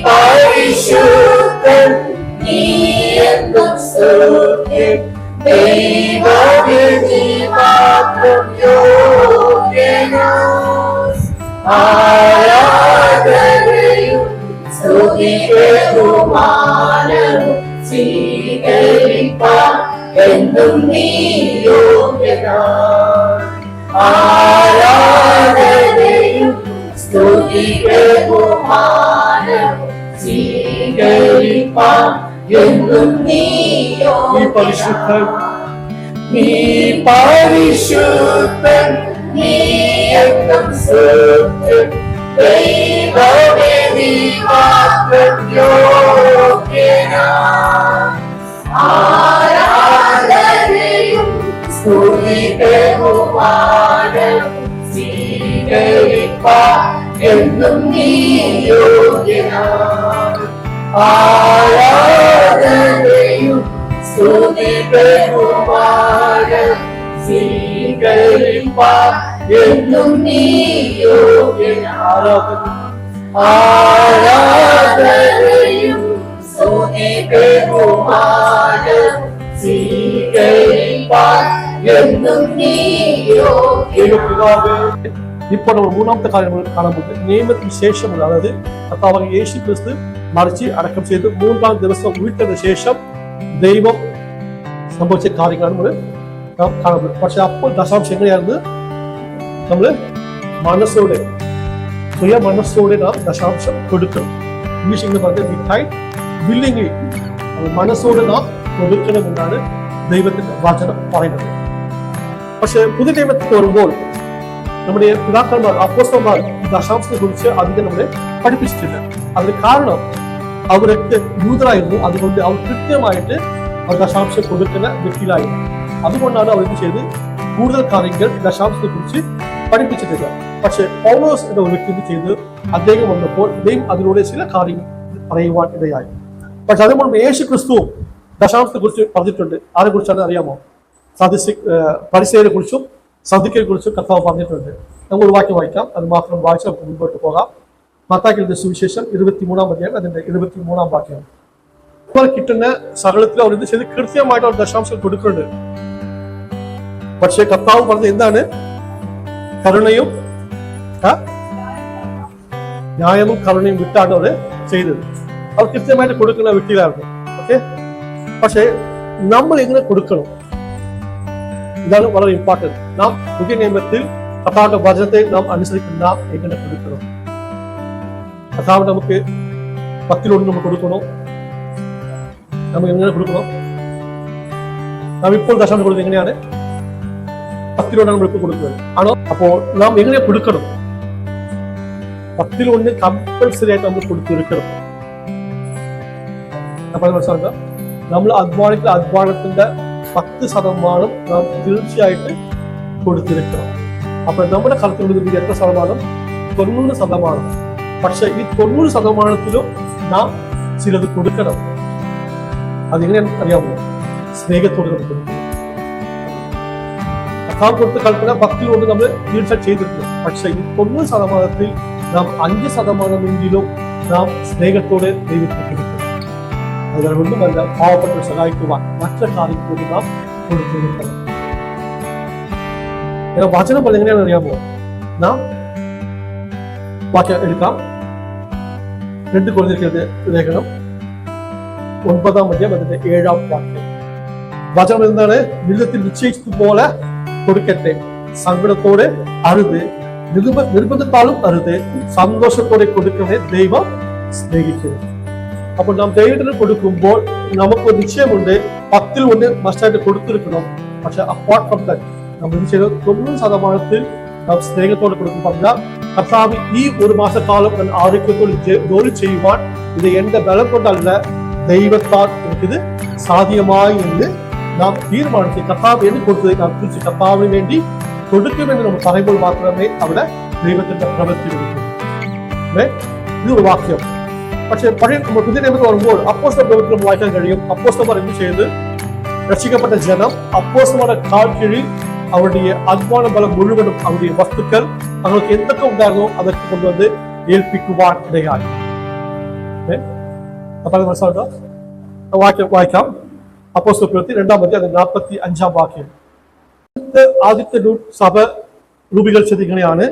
പരിശുദ്ധൻ, നീ എന്നും സ്തുതിൻ. ദൈവമേ, നീ മാത്രം യോഗ്യനാം. ആരാധനയും സ്തുതിയും ബഹുമാനവും സ്വീകരിപ്പാൻ എന്നും നീ യോഗ്യനാം. ആരാധനയും സ്തുതിയും ബഹുമാനവും സ്വീകരിപ്പാൻ എന്നും നീ യോഗ്യനാം. നീ പരിശുദ്ധൻ, നീ എന്നും സ്തുതിൻ. ദൈവമേ, നീ മാത്രം യോഗ്യനാം. ആരാധനയും സ്തുതിയും ബഹുമാനവും സ്വീകരിപ്പാൻ എന്നും നീ യോഗ്യനാം. ആരാധനയും സ്തുതിയും ബഹുമാനവും സ്വീകരിപ്പാൻ എന്നും നീ യോഗ്യനാം. ആരാധനയും സ്തുതിയും ബഹുമാനവും സ്വീകരിപ്പാൻ എന്നും നീ യോഗ്യനാം. இப்போ நம்ம மூணாவது காரியம் காணும்போது நியமத்தின் சேஷம், அதாவது கர்த்தாவாகிய இயேசு கிறிஸ்து மரிச்சு அடக்கம் செய்து மூன்றாம் ദിവസം ഉയർത്തതിനു ശേഷം ദൈവം സംഭവിച്ച കാര്യങ്ങളാണ് നാം കാണുന്നത്. പക്ഷെ അപ്പോൾ ദശാംശം എങ്ങനെയായിരുന്നു? നമ്മള് മനസ്സോടെ, സ്വയ മനസ്സോടെ നാം ദശാംശം കൊടുക്കണം. ഇംഗ്ലീഷ് എന്ന് പറഞ്ഞാൽ വിത്തൗട്ട് വില്ലിംഗ്ലി, മനസ്സോടെ നാം കൊടുക്കണം എന്നാണ് ദൈവത്തിന്റെ വചനം പറയുന്നത്. പക്ഷെ പുതിയ നിയമത്തിൽ വരുമ്പോൾ നമ്മുടെ പിതാക്കന്മാർ, അപ്പോസ്തലന്മാർ ദശാംശത്തെ കുറിച്ച് അധികം നമ്മളെ പഠിപ്പിച്ചിട്ടില്ല. അതിന് കാരണം അവരൊക്കെ യൂതരായിരുന്നു. അതുകൊണ്ട് അവർ കൃത്യമായിട്ട് ദശാംശം കൊടുക്കുന്ന വ്യക്തികളായിരുന്നു. അതുകൊണ്ടാണ് അവർക്ക് ചെയ്ത് കൂടുതൽ കാര്യങ്ങൾ ദശാംശത്തെ കുറിച്ച് പഠിപ്പിച്ചിട്ടില്ല. പക്ഷെ പൗലോസ് എന്ന ഒരു വ്യക്തി ചെയ്ത് അദ്ദേഹം വന്നപ്പോൾ ദൈവം അതിലൂടെ ചില കാര്യങ്ങൾ പറയുവാൻ ഇടയായി. പക്ഷെ അതുകൊണ്ട് യേശു ക്രിസ്തുവും ദശാംശത്തെ കുറിച്ച് പറഞ്ഞിട്ടുണ്ട്. ആരെ കുറിച്ചാണ് അറിയാമോ? പരിസയരെ കുറിച്ചും സദുക്കയെ കുറിച്ചും കർത്താവ് പറഞ്ഞിട്ടുണ്ട്. നമുക്ക് ഒരു വാക്യം വായിക്കാം. അത് മാത്രം വായിച്ച് നമുക്ക് മുൻപോട്ട് പോകാം. മത്തായിയുടെ സുവിശേഷം 23-ാം അധ്യായം അതിന്റെ 23-ാം വാക്യം. ഇപ്പോൾ കിട്ടുന്ന സകലത്തിൽ അവർ ഇത് ചെയ്ത് കൃത്യമായിട്ട് അവർ ദശാംശം കൊടുക്കുന്നുണ്ട്. പക്ഷെ കർത്താവ് പറഞ്ഞത് എന്താണ്? കരുണയും ന്യായവും കരുണയും വിട്ടാണ് അവർ ചെയ്തത്. അവർ കൃത്യമായിട്ട് കൊടുക്കുന്ന വ്യക്തികളായിരുന്നു. ഓക്കെ, പക്ഷെ നമ്മൾ എങ്ങനെ കൊടുക്കണം? ഇതാണ് വളരെ ഇമ്പോർട്ടൻറ്റ്. നാം പുതിയ നിയമത്തിൽ കർത്താവിന്റെ വചനത്തെ നാം അനുസരിക്കുന്ന നാം എങ്ങനെ കൊടുക്കണം? കർത്താവ് നമുക്ക് 10 നമ്മൾ കൊടുക്കണോ? നമുക്ക് എങ്ങനെ കൊടുക്കണം? നാം ഇപ്പോൾ ദശാംശം കൊടുക്കുന്നത് എങ്ങനെയാണ്? 10 നമ്മൾ ഇപ്പോൾ കൊടുക്കുന്നത് ആണോ? അപ്പോൾ നാം എങ്ങനെ കൊടുക്കണം? 10 കമ്പൽസറി ആയിട്ട് നമ്മൾ കൊടുത്തിരിക്കണം. അപ്പോൾ മനസ്സിലാക്കുക, നമ്മൾ അധ്വാനത്തിന്റെ 10% നാം തീർച്ചയായിട്ട് കൊടുത്തിരിക്കണം. അപ്പൊ നമ്മുടെ കലത്തിലുള്ള എത്ര ശതമാനം? 90%. പക്ഷെ ഈ 90%ത്തിലും നാം ചിലത് കൊടുക്കണം. അതെങ്ങനെ അറിയാമോ? സ്നേഹത്തോടെ കൊടുക്കണം. കർത്താവ് കൊടുത്ത കൽപ്പന 10 നമ്മൾ തീർച്ചയായും ചെയ്തിട്ടുണ്ട്. പക്ഷെ ഈ 90%ത്തിൽ നാം 5% നാം സ്നേഹത്തോടെ ദൈവത്തെ കൊടുക്കണം. അതുകൊണ്ടുമല്ല, പാവപ്പെട്ട സഹായിക്കുവാൻ മറ്റു കാര്യങ്ങൾക്ക് നാം കൊടുത്തു കൊടുക്കണം. വചനം പോലെ എങ്ങനെയാണ് അറിയാമോ? നാം വാക്യം എടുക്കാം. 2 കൊരിന്ത്യർ ലേഖനം 9-ാം അധ്യായം അതിന്റെ 7-ാം വാക്യം. വചനം എന്താണ്? നിലത്തിൽ നിശ്ചയിച്ചതുപോലെ കൊടുക്കട്ടെ, സങ്കടത്തോടെ അരുത്, നിർബന്ധത്താലും അരുത്, സന്തോഷത്തോടെ കൊടുക്കണേ, ദൈവം സ്നേഹിക്കുന്നു. അപ്പോൾ നാം ദൈവത്തിന് കൊടുക്കുമ്പോൾ നമുക്ക് നിശ്ചയമുണ്ട് 10 മസ്റ്റായിട്ട് കൊടുത്തിരിക്കണം. പക്ഷെ അപ്പാർട്ട് ഫ്രം ദാറ്റ് നമ്മൾ ചെയ്ത 90% നാം സ്നേഹത്തോടെ കൊടുക്കും. പറഞ്ഞാൽ കർത്താവ് ഈ ഒരു മാസക്കാലം ഞാൻ ആരോഗ്യത്തോടെ ജോലി ചെയ്യുവാൻ ഇത് എന്റെ ബലം കൊണ്ടല്ല, ദൈവത്താൽ എനിക്കിത് സാധ്യമായി എന്ന് നാം തീരുമാനിച്ച് കർത്താവ് എന്ന് കൊടുത്തത് നാം തിരിച്ച് കർത്താവിന് വേണ്ടി കൊടുക്കുമെന്ന് നമ്മൾ പറയുമ്പോൾ മാത്രമേ അവിടെ ദൈവത്തിന്റെ പ്രവൃത്തി കൊടുക്കൂ. ഇതൊരു വാക്യം. പക്ഷെ പഴയ പുതിയ നിയമത്തിൽ വരുമ്പോൾ അപ്പോസ്തല പ്രവൃത്തി വായിക്കാൻ കഴിയും. അപ്പോസ്തലന്മാർ എന്ത് ചെയ്ത്? രക്ഷിക്കപ്പെട്ട ജനം അപ്പോസ്തലന്മാരുടെ കാൽ കീഴിൽ അവരുടെ അധ്വാന ബലം മുഴുവനും അവരുടെ വസ്തുക്കൾ തങ്ങൾക്ക് എന്തൊക്കെ ഉണ്ടായിരുന്നോ അതൊക്കെ കൊണ്ടുവന്ന് ഏൽപ്പിക്കുവാൻ ഇടയായി. അപ്പൊ അത് മനസ്സിലാക്കാം. വായിക്കാം. അപ്പോസ്തല പ്രവൃത്തി 2-ാം വാക്യം. ആദ്യത്തെ സഭ രൂപീകരിച്ചത് ഇങ്ങനെയാണ്: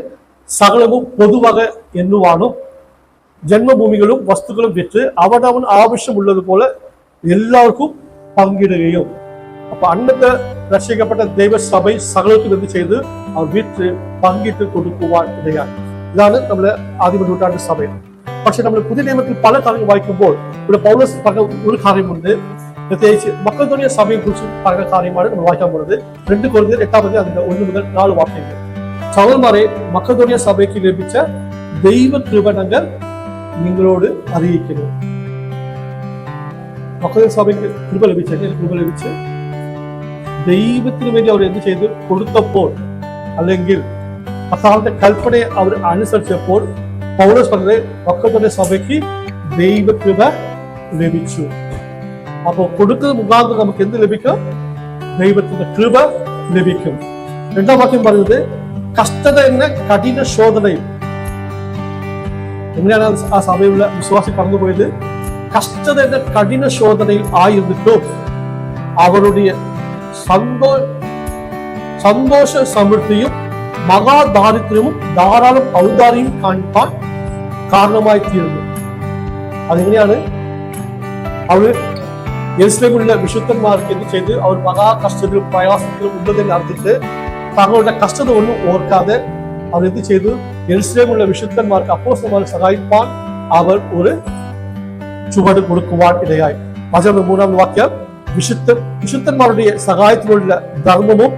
സകലവും പൊതുവക എന്നുവാനും ജന്മഭൂമികളും വസ്തുക്കളും വിറ്റ് അവനവൻ ആവശ്യമുള്ളതുപോലെ എല്ലാവർക്കും പങ്കിടുകയും. അപ്പൊ അന്നത്തെ രക്ഷിക്കപ്പെട്ട ദൈവസഭ സകലർക്കും എന്ത് ചെയ്ത് അവർ വിറ്റ് പങ്കിട്ട് കൊടുക്കുവാൻ ഇടയായി. ഇതാണ് നമ്മുടെ ആദിമ നൂറ്റാണ്ട് സഭ. പക്ഷെ നമ്മൾ പുതിയ നിയമത്തിൽ പല കാര്യങ്ങൾ വായിക്കുമ്പോൾ ഇവിടെ പൗലോസ് പറഞ്ഞ ഒരു കാര്യമുണ്ട്. പ്രത്യേകിച്ച് മക്കദോനിയ സഭയെ കുറിച്ച് പറഞ്ഞ കാര്യമാണ് നമ്മൾ വായിക്കാൻ പോകുന്നത്. 2 കൊരിന്ത്യർ 8 അതിന്റെ 1 മുതൽ 4 വാക്യങ്ങൾ. സഹോദരന്മാരെ, മക്കദോനിയ സഭയ്ക്ക് ലഭിച്ച ദൈവ കൃപണങ്ങൾ നിങ്ങളോട് അറിയിക്കുന്നു. മക്കദോനിയ സഭയ്ക്ക് കൃപ ലഭിച്ച് ദൈവത്തിന് വേണ്ടി അവർ എന്ത് ചെയ്തു കൊടുത്തപ്പോൾ, അല്ലെങ്കിൽ കർത്താവിന്റെ കൽപ്പനയെ അവർ അനുസരിച്ചപ്പോൾ പൗലോസ് പറഞ്ഞത് മക്കദോനിയ സഭയ്ക്ക് ദൈവകൃപ ലഭിച്ചു. അപ്പോൾ കൊടുക്കുന്ന മുഖാന്തരം നമുക്ക് എന്ത് ലഭിക്കും? ദൈവത്തിന്റെ കൃപ ലഭിക്കും. 2-ാം വാക്യം പറയുന്നത് കഷ്ടത എന്ന കഠിന ശോധനയും. എങ്ങനെയാണ് ആ സഭയിലുള്ള വിശ്വാസി കടന്നുപോയത്? കഷ്ടത എന്ന കഠിന ശോധനയിൽ ആയിരുന്നിട്ടും അവരുടെ സന്തോഷ സമൃദ്ധിയും മഹാദാരിദ്ര്യവും ധാരാളം ഔദാര്യം കാണിക്കാൻ കാരണമായി തീരുന്നു. അതെങ്ങനെയാണ്? അവർ യെരുശലേമിലുള്ള വിശുദ്ധന്മാർക്ക് എന്ത് ചെയ്ത് അവർ മഹാകഷ്ടത്തിലും പ്രയാസത്തിലും ഉള്ളതിൽ നടത്തിയിട്ട് തങ്ങളുടെ കഷ്ടത ഒന്നും ഓർക്കാതെ അവർ എന്ത് ചെയ്തു? യെരുശലേമിലുള്ള വിശുദ്ധന്മാർക്ക് അപ്പോസ്തലന്മാരെ സഹായിക്കാൻ അവർ ഒരു ചുവട് കൊടുക്കുവാൻ ഇടയായി. 3-ാം വാക്യം വിശുദ്ധന്മാരുടെ സഹായത്തിനുള്ള ധർമ്മവും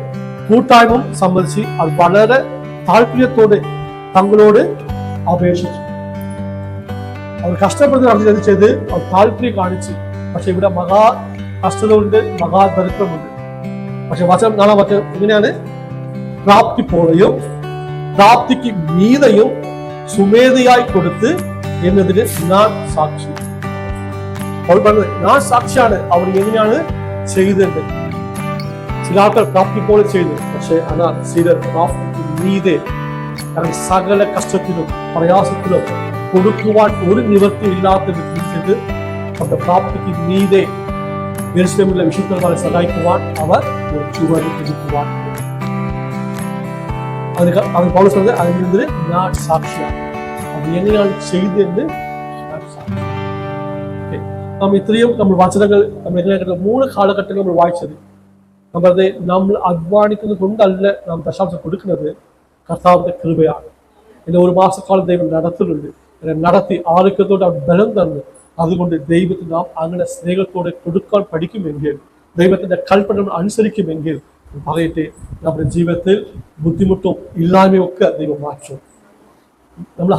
കൂട്ടായ്മയും സംബന്ധിച്ച് അത് വളരെ താല്പര്യത്തോടെ തങ്ങളോട് അപേക്ഷിച്ചു. അവർ കഷ്ടപ്പെടുന്ന എന്ത് ചെയ്ത് അവർ താല്പര്യം കാണിച്ചു. പക്ഷെ ഇവിടെ മഹാ കഷ്ടതയുണ്ട്, മഹാദരിദ്രമുണ്ട്. പക്ഷെ 4-ാം വാക്യം ഇങ്ങനെയാണ്: പ്രാപ്തി പോലെയും പ്രാപ്തിക്ക് മീതയും സുമേധയായി കൊടുത്ത് എന്നതിന് ഞാൻ സാക്ഷി. അവർ പറഞ്ഞത് ഞാൻ സാക്ഷിയാണ്. അവർ എങ്ങനെയാണ് ചെയ്തത്? ചില ആൾക്കാർ പ്രാപ്തി പോലെ ചെയ്തു, പക്ഷെ എന്നാൽ ചിലർ പ്രാപ്തിക്ക് മീതെ, കാരണം സകല കഷ്ടത്തിലും പ്രയാസത്തിലും കൊടുക്കുവാൻ ഒരു നിവൃത്തി ഇല്ലാത്ത ചെയ്ത് അവരുടെ പ്രാപ്തിക്ക് മീതെ യെരുശലേമിലെ വിശുദ്ധന്മാരെ സഹായിക്കുവാൻ അവർ ഒരു ചുവട് കൊടുക്കുവാൻ. അത് പൗലോസ് പറഞ്ഞത് അതിനെതിരെ ഞാൻ സാക്ഷിയാണ്. അത് എങ്ങനെയാണ് ചെയ്തതെന്ന് നമ്മൾ ഇത്രയും നമ്മൾ വചനങ്ങൾ നമ്മൾ എങ്ങനെയാണ് 3 കാലഘട്ടങ്ങൾ നമ്മൾ വായിച്ചത്. നമ്മൾ അധ്വാനിക്കുന്നത് കൊണ്ടല്ല നാം ദശാംശം കൊടുക്കുന്നത്, കർത്താവിന്റെ കൃപയാണ്. എന്നെ 1 മാസക്കാലം ദൈവം നടത്തുന്നുണ്ട്. എന്നെ നടത്തി ആരോഗ്യത്തോടെ ബലം തന്നു. അതുകൊണ്ട് ദൈവത്തിന് നാം അങ്ങനെ സ്നേഹത്തോടെ കൊടുക്കാൻ പഠിക്കുമെങ്കിൽ, ദൈവത്തിന്റെ കൽപ്പന അനുസരിക്കുമെങ്കിൽ പറയട്ടെ, നമ്മുടെ ജീവിതത്തിൽ ബുദ്ധിമുട്ടും ഇല്ലായ്മയും ഒക്കെ ദൈവം മാറ്റും. നമ്മൾ